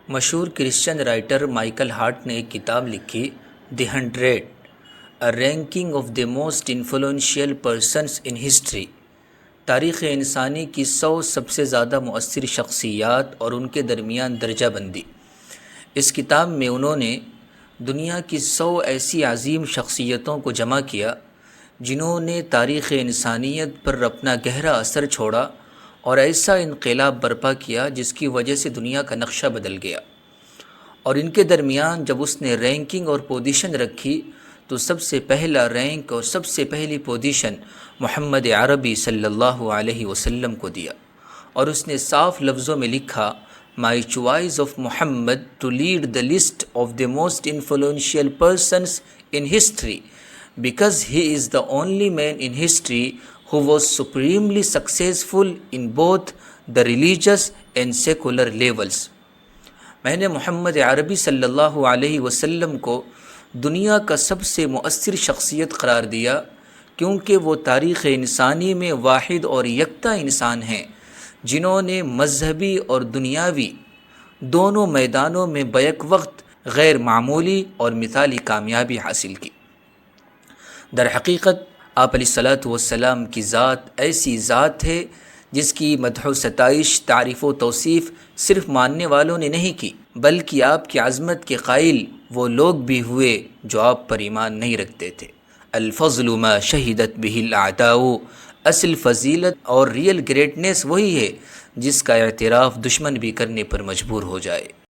مشہور Christian writer Michael Hart نے ایک کتاب لکھی the 100 a ranking of the most influential persons in history, تاریخ انسانی کی 100 سب سے زیادہ مؤثر شخصیات اور ان کے درمیان درجہ بندی۔ اس کتاب میں انہوں نے دنیا کی 100 ایسی عظیم شخصیتوں کو جمع کیا جنہوں نے تاریخ انسانیت پر اپنا گہرا اثر چھوڑا اور ایسا انقلاب برپا کیا جس کی وجہ سے دنیا کا نقشہ بدل گیا۔ اور ان کے درمیان جب اس نے رینکنگ اور پوزیشن رکھی تو سب سے پہلا رینک اور سب سے پہلی پوزیشن محمد عربی صلی اللہ علیہ وسلم کو دیا، اور اس نے صاف لفظوں میں لکھا، My choice of Muhammad to lead the list of the most influential persons in history because he is the only man in history who was supremely successful in both the religious and secular levels۔ میں نے محمد عربی صلی اللہ علیہ وسلم کو دنیا کا سب سے مؤثر شخصیت قرار دیا کیونکہ وہ تاریخ انسانی میں واحد اور یکتا انسان ہیں جنہوں نے مذہبی اور دنیاوی دونوں میدانوں میں بیک وقت غیر معمولی اور مثالی کامیابی حاصل کی۔ در حقیقت آپ علیہ الصلاۃ والسلام کی ذات ایسی ذات ہے جس کی مدح و ستائش، تعریف و توصیف صرف ماننے والوں نے نہیں کی، بلکہ آپ کی عظمت کے قائل وہ لوگ بھی ہوئے جو آپ پر ایمان نہیں رکھتے تھے۔ الفضل ما شہدت به الاعداء، اصل فضیلت اور ریئل گریٹنس وہی ہے جس کا اعتراف دشمن بھی کرنے پر مجبور ہو جائے۔